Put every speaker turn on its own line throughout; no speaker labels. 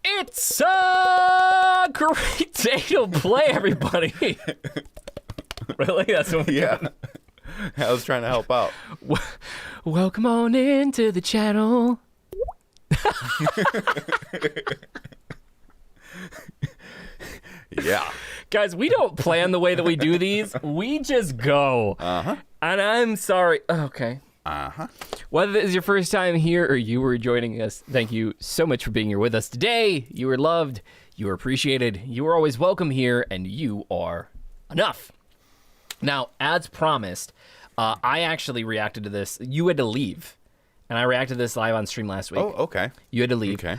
It's a great day to play, everybody. Really? That's what we're doing?
I was trying to help out.
Welcome on into the channel.
Yeah.
Guys, we don't plan the way that we do these. We just go.
Uh-huh.
And I'm sorry. Okay.
Uh-huh.
Whether this is your first time here or you were joining us, thank you so much for being here with us today. You are loved. You are appreciated. You are always welcome here, and you are enough. Now, as promised, I actually reacted to this. You had to leave. And I reacted to this live on stream last week.
Oh, okay.
You had to leave.
Okay.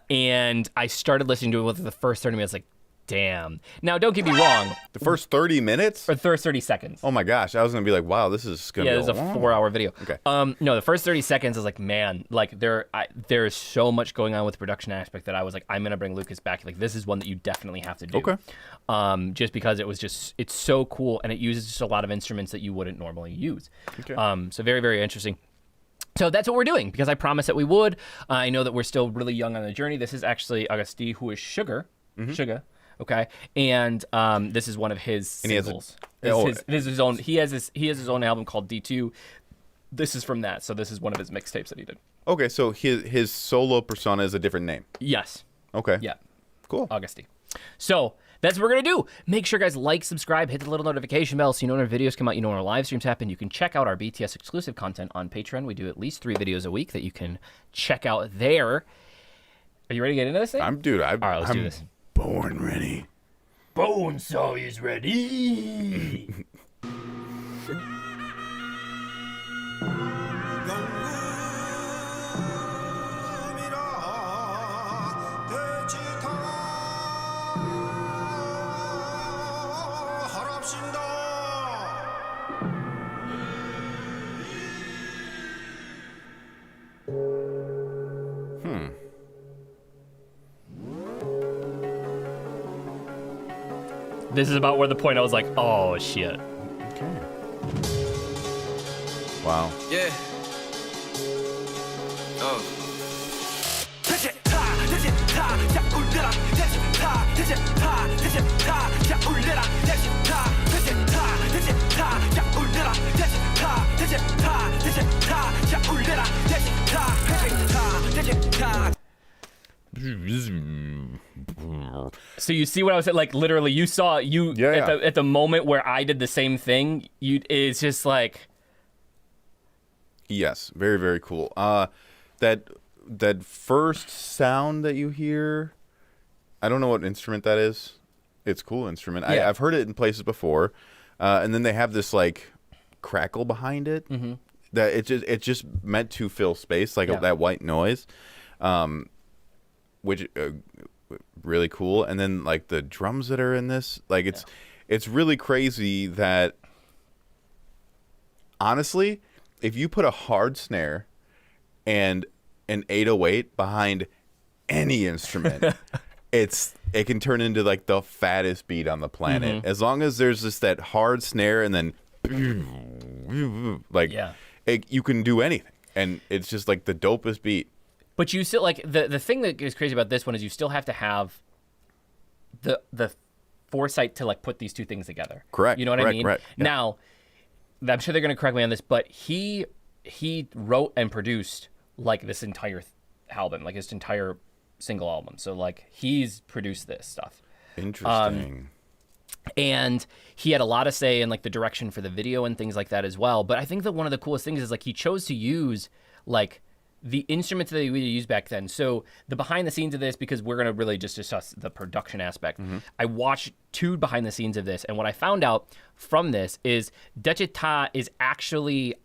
And I started listening to it within the first 30 minutes, like, damn. Now, don't get me wrong.
The first 30 minutes?
Or the first 30 seconds.
Oh my gosh, I was gonna be like, wow, this is gonna be
Yeah, this is a 4-hour video.
Okay.
No, the first 30 seconds is like, man, like there is so much going on with the production aspect that I was like, I'm gonna bring Lucas back. Like, this is one that you definitely have to do.
Okay.
Just because it's so cool, and it uses just a lot of instruments that you wouldn't normally use.
Okay.
So very, very interesting. So that's what we're doing, because I promised that we would. I know that we're still really young on the journey. This is actually Agust, who is Suga. Suga. Okay, and this is one of his singles. This is his own. He has his own album called D2. This is from that. So this is one of his mixtapes that he did.
Okay, so his solo persona is a different name.
Yes.
Okay.
Yeah.
Cool.
Augusty. So that's what we're gonna do. Make sure, guys, like, subscribe, hit the little notification bell so you know when our videos come out. You know when our live streams happen. You can check out our BTS exclusive content on Patreon. We do at least 3 videos a week that you can check out there. Are you ready to get into this thing?
All right,
let's do this.
Born ready.
Bonesaw is ready. This is about where the point I was like, oh shit.
Okay. Wow.
Yeah. Oh.
So you see what I was saying? Like, literally, you saw at the moment where I did the same thing. It's just like,
yes, very, very cool. That first sound that you hear, I don't know what instrument that is. It's a cool instrument.
Yeah.
I've heard it in places before, and then they have this like crackle behind it. Mm-hmm. That it's just meant to fill space, like that white noise, which really cool. And then like the drums that are in this, like it's really crazy that honestly, if you put a hard snare and an 808 behind any instrument, it can turn into like the fattest beat on the planet. As long as there's just that hard snare and then like you can do anything, and it's just like the dopest beat. But
you still, like, the thing that is crazy about this one is you still have to have the foresight to like put these two things together.
Correct.
You know what I mean?
Right. Yeah.
Now, I'm sure they're gonna correct me on this, but he wrote and produced like this entire album, like his entire single album. So like he's produced this stuff.
Interesting.
And he had a lot of say in like the direction for the video and things like that as well. But I think that one of the coolest things is like he chose to use like the instruments that we would use back then. So the behind the scenes of this, because we're going to really just discuss the production aspect. I watched 2 behind the scenes of this. And what I found out from this is Daechwita is actually,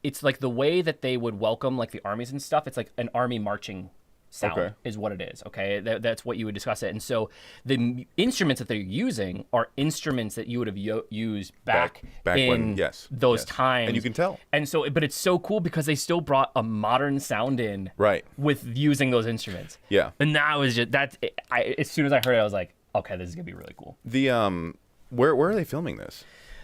it's like the way that they would welcome like the armies and stuff. It's like an army marching sound is what it is. Okay. That's what you would discuss it. And so the instruments that they're using are instruments that you would have used back in
when,
those times.
And you can tell.
And so, but it's so cool because they still brought a modern sound in with using those instruments. Yeah. And that was just, as soon as I heard it, I was like, okay, this is gonna be really cool.
The, where are they filming this?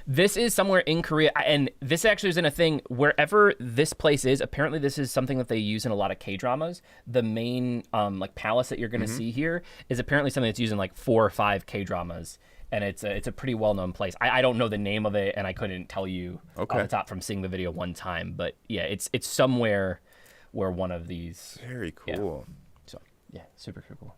This is somewhere in Korea, and this actually is in a thing wherever this place is. Apparently, this is something that they use in a lot of K-dramas. The main like palace that you're going to see here is apparently something that's used in like 4 or 5 K-dramas, and it's a pretty well-known place. I don't know the name of it, and I couldn't tell you off the top from seeing the video one time. But yeah, it's somewhere where one of these.
Very cool.
Yeah. So yeah, super cool.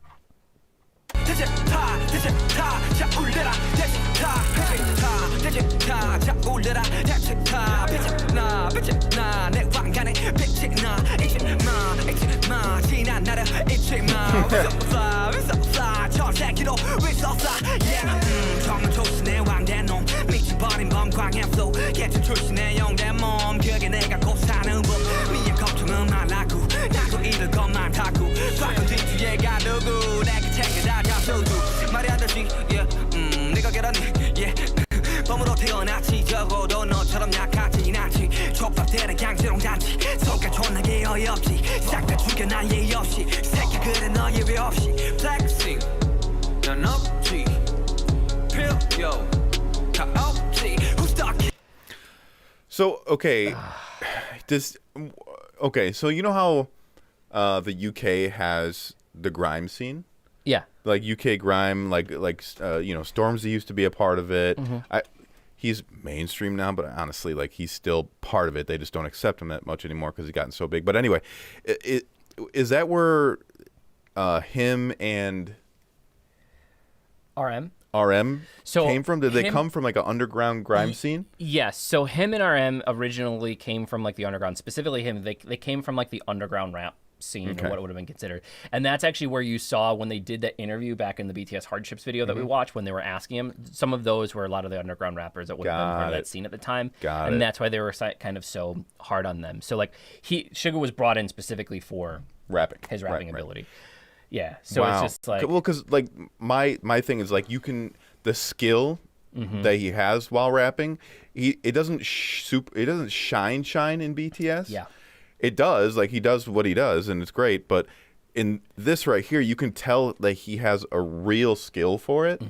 범으로 태어났지 적어도 너처럼 약하진 않지 촉박되는 강제롱잔치 속가 존나게 어이없지 싹 다 죽여 난 예의 없이 새끼 그래 너 예외 없이 플렉싱 난 없지 필요 다 없지 Who's the
So so you know how the UK has the grime scene?
Yeah.
Like UK grime, like Stormzy used to be a part of it. He's mainstream now, but honestly, like he's still part of it. They just don't accept him that much anymore because he's gotten so big. But anyway, is that where him and
RM
came from? Did they come from like an underground grime scene?
Yes. So him and RM originally came from like the underground. Specifically him, they came from like the underground rap scene, or what it would have been considered. And that's actually where you saw when they did that interview back in the BTS Hardships video that we watched, when they were asking him, some of those were a lot of the underground rappers that would have been part of that scene at the time. And that's why they were kind of so hard on them. So like Suga was brought in specifically for his rapping ability. Yeah. So it's just like,
well, because like my thing is like the skill that he has while rapping, it doesn't shine in BTS.
Yeah.
It does, like he does what he does, and it's great. But in this right here, you can tell that he has a real skill for it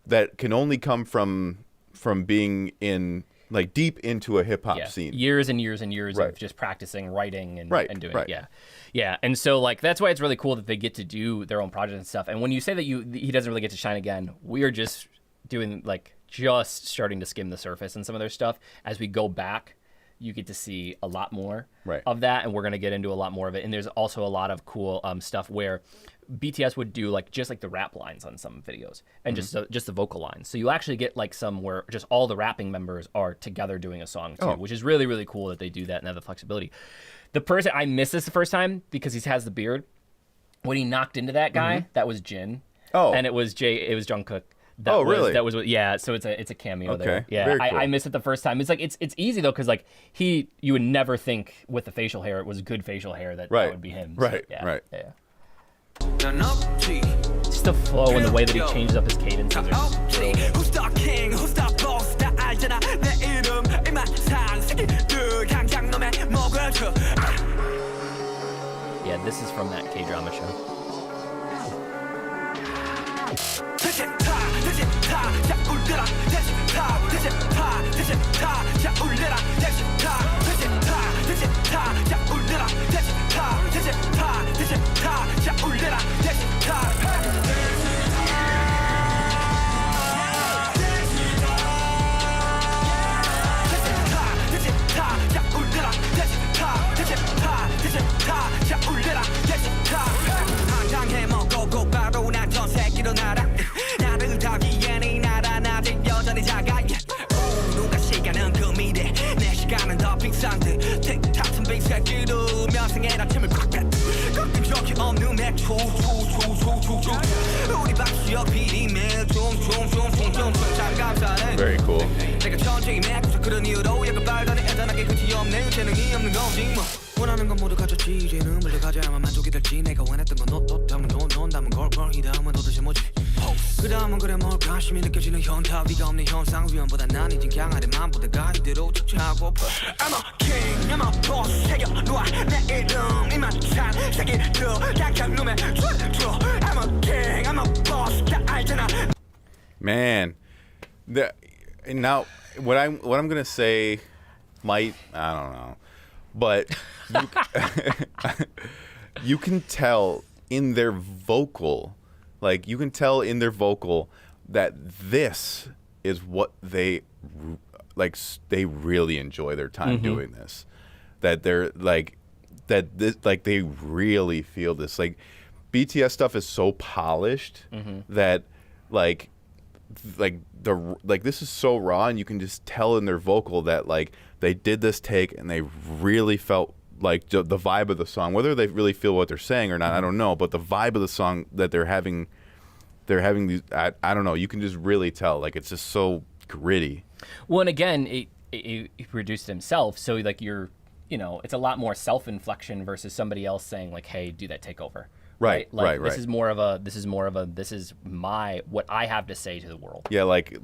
that can only come from being in like deep into a hip hop scene,
years and years and years of just practicing writing and doing it. Yeah. And so like that's why it's really cool that they get to do their own projects and stuff. And when you say that he doesn't really get to shine again, we are just doing like just starting to skim the surface and some of their stuff. As we go back, you get to see a lot more of that, and we're going to get into a lot more of it. And there's also a lot of cool stuff where BTS would do like just like the rap lines on some videos and just the vocal lines. So you actually get like some where just all the rapping members are together doing a song too, which is really, really cool that they do that and have the flexibility. The person I missed this the first time because he has the beard. When he knocked into that guy, that was Jin. And it was Jungkook.
Really?
That was so it's a cameo there. Yeah,
very cool.
I missed it the first time. It's like it's easy though because like you would never think with the facial hair it was good facial hair that would be him.
Right.
So,
right.
Yeah. Just the flow and the way that he changes up his cadences.
Who's the king? Who's the boss? 다 알잖아 내 이름 이만상 새끼들 당장 놈의 목을 쳐.
Yeah, this is from that K-drama show. 나를 타기엔 이 나라는 아직 여전히 작아 누가 시간은 그 미래 내 시간은 더 빙상돼 틱탁 빙새끼도 명상의 아침을 꽉 뺐 가끔 적이 없는 맥주 우리 박수역 비리며 좀 감사해
Very cool.
내가 천천히 맥주 그런 이유로 약간 발단에 애잔하게 끝이 없네 재능이 없는 거지 뭐 원하는 건 모두 가졌지 이제는 물려가져야만 만족이 될지 내가 원했던 건 너 다음은 돈 다음은 걸걸 이 다음은 도대체 뭐지 그 다음은 그래 뭘까 심히 느껴지는 현타 위가 없는 현상 위험보다 난 이젠 강하대만 보다가 이대로 척하고 I'm a king I'm a boss 새겨놓아 내 이름 이만찬 새끼들 당장 놈의 줘 I'm a king I'm a boss 다 알잖아
Man, now what I'm gonna say might, I don't know, but you can tell in their vocal, like you can tell in their vocal that this is what they like. They really enjoy their time doing this. That they're like that. This like they really feel this. Like BTS stuff is so polished that like this is so raw, and you can just tell in their vocal that like they did this take and they really felt like the vibe of the song. Whether they really feel what they're saying or not, I don't know. But the vibe of the song that they're having these. I don't know. You can just really tell. Like it's just so gritty.
Well, and again, he produced it himself, so like it's a lot more self-inflection versus somebody else saying like, "Hey, do that takeover."
Right.
This is more of a this is my what I have to say to the world.
Yeah, like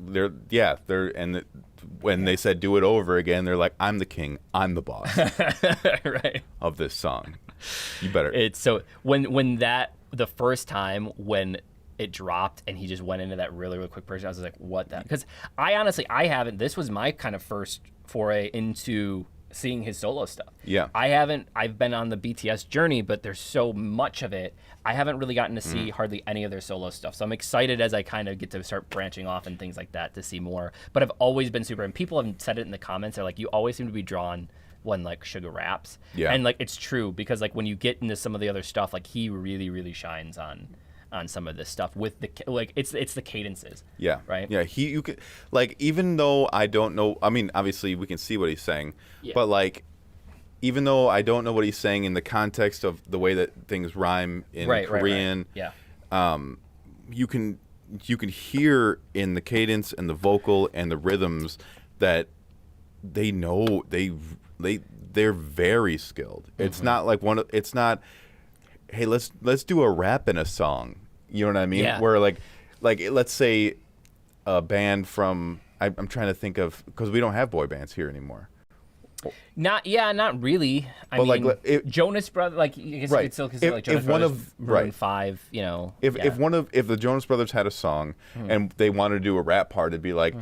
when they said do it over again, they're like, I'm the king, I'm the boss
right.
of this song. You better.
It's so when that the first time when it dropped and he just went into that really, really quick version, I was like, what the? Because I haven't. This was my kind of first foray into seeing his solo stuff.
Yeah.
I've been on the BTS journey, but there's so much of it. I haven't really gotten to see hardly any of their solo stuff. So I'm excited as I kind of get to start branching off and things like that to see more. But I've always been super, and people have said it in the comments, they're like, you always seem to be drawn when like Suga raps.
Yeah.
And like, it's true because like when you get into some of the other stuff, like he really, really shines on some of this stuff with the like it's the cadences.
Yeah.
Right.
Yeah. You could like, even though I don't know, I mean, obviously we can see what he's saying, but like, even though I don't know what he's saying in the context of the way that things rhyme in Korean,
yeah,
you can hear in the cadence and the vocal and the rhythms that they know they're very skilled. It's not like it's not, hey, let's do a rap in a song. You know what I mean?
Yeah.
Where like let's say a band from I'm trying to think of, because we don't have boy bands here anymore.
Not really. I mean, like Jonas Brothers, like I guess you could still consider like Jonas Brothers, Maroon 5, you know.
If the Jonas Brothers had a song and they wanted to do a rap part, it'd be like,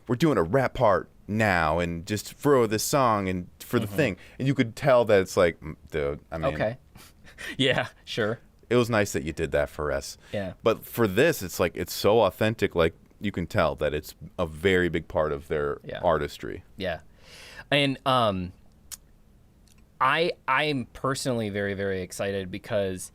we're doing a rap part now and just throw this song and for the thing, and you could tell that it's like, dude, I mean,
okay. Yeah, sure.
It was nice that you did that for us. Yeah. But for this, it's like it's so authentic. Like you can tell that it's a very big part of their artistry.
Yeah. And I'm personally very, very excited because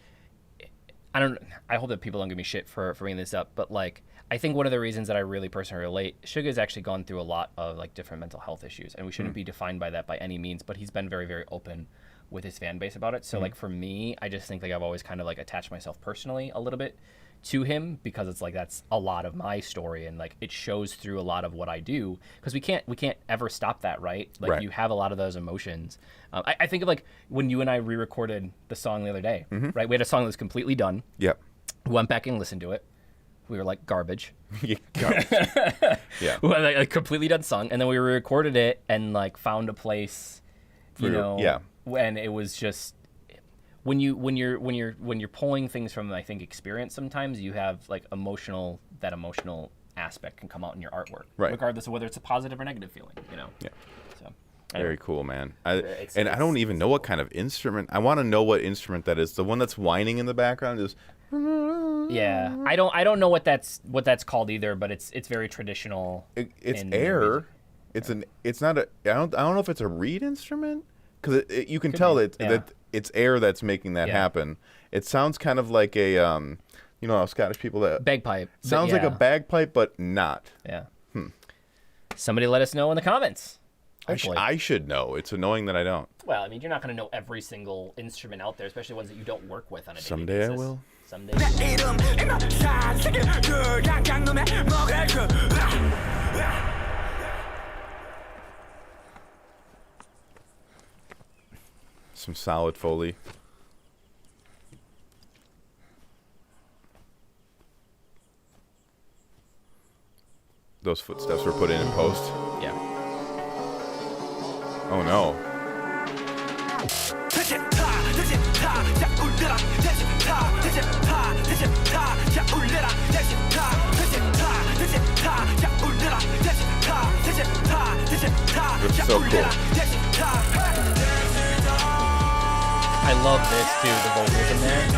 I hope that people don't give me shit for bringing this up, but like I think one of the reasons that I really personally relate, Suga has actually gone through a lot of like different mental health issues, and we shouldn't be defined by that by any means, but he's been very, very open with his fan base about it. So like for me, I just think like I've always kind of like attached myself personally a little bit to him because it's like that's a lot of my story, and like it shows through a lot of what I do because we can't ever stop that, right? Like you have a lot of those emotions. I think of like when you and I re-recorded the song the other day, right? We had a song that was completely done.
Yep.
We went back and listened to it. We were like garbage.
Garbage. Yeah.
We had like a completely done song, and then we recorded it and like found a place, you know.
Yeah.
When it was just when you're pulling things from I think experience, sometimes you have like emotional aspect can come out in your artwork,
right?
Regardless of whether it's a positive or negative feeling, you know.
Yeah.
So
very cool, man. I don't even know what kind of instrument. I want to know what instrument that is. The one that's whining in the background is.
Yeah, I don't know what that's called either, but it's very traditional.
It's air. It's not a. I don't know if it's a reed instrument. Because you can tell that it's air that's making that happen. It sounds kind of like a, you know, how Scottish people that
bagpipe
sounds like a bagpipe, but not.
Yeah. Somebody let us know in the comments.
I should know. It's annoying that I don't.
Well, I mean, you're not going to know every single instrument out there, especially ones that you don't work with on a daily
Someday
basis.
I will.
Someday.
Some solid Foley. Those footsteps were put in post.
Yeah.
Oh no. So cool.
I love this too, the vocals in there.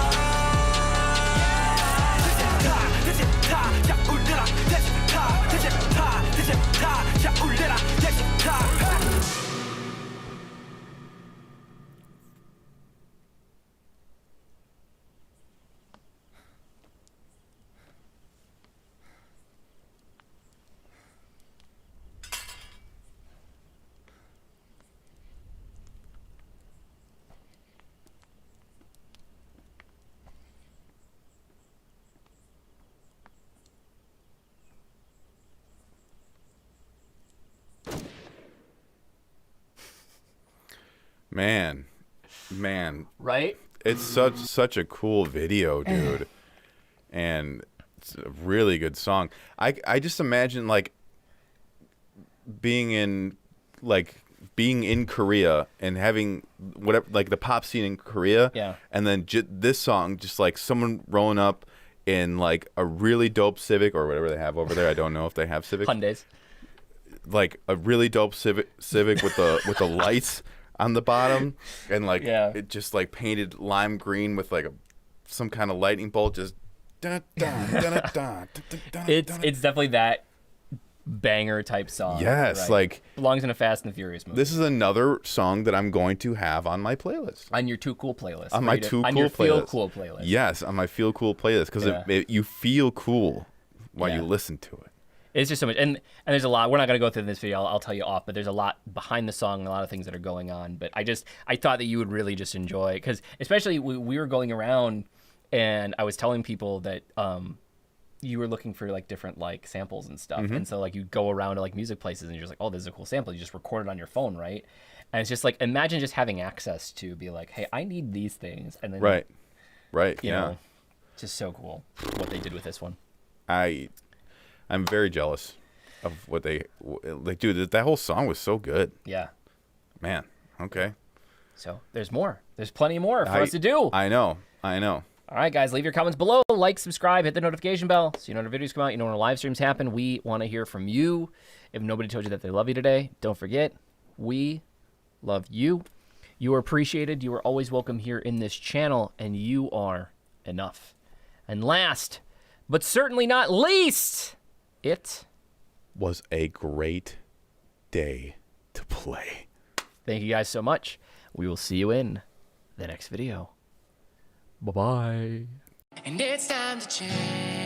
Man,
Right?
it's such a cool video, dude, and it's a really good song. I just imagine like being in Korea and having whatever, like the pop scene in Korea,
Yeah.
and then this song, just like someone rolling up in like a really dope Civic or whatever they have over there. I don't know if they have Civic.
Hyundais.
Like a really dope Civic with the lights on the bottom, and like it just like painted lime green with like some kind of lightning bolt. Just
It's definitely that banger type song.
yes,
right?
like
belongs in a Fast and the Furious movie.
this is another song that I'm going to have on my playlist.
On your Too Cool playlist.
On my
right?
Too
On
Cool
your Feel
playlist.
Cool playlist.
Yes, on my Feel Cool playlist, because
Yeah.
you feel cool while
Yeah.
you listen to it.
It's just so much, and there's a lot. We're not gonna go through this video. I'll tell you off, but there's a lot behind the song and a lot of things that are going on. But I thought that you would really just enjoy, because especially we were going around, and I was telling people that you were looking for like different like samples and stuff, and so like you go around to like music places and you're just like, oh, this is a cool sample. You just record it on your phone, right? And it's just like, imagine just having access to be like, hey, I need these things, and then
Right,
you
yeah.
know, just so cool what they did with this one.
I'm very jealous of what they like. Dude, that whole song was so good,
Yeah.
man. Okay,
So there's more. There's plenty more for us to do.
I know.
All right, guys, leave your comments below. Like, subscribe, hit the notification bell so you know when our videos come out. You know when our live streams happen. We want to hear from you. If nobody told you that they love you today, don't forget, we love you. You are appreciated. You are always welcome here in this channel, and you are enough. And last, but certainly not least, it
Was a great day to play.
Thank you guys so much. We will see you in the next video. Bye-bye.
And it's time to change.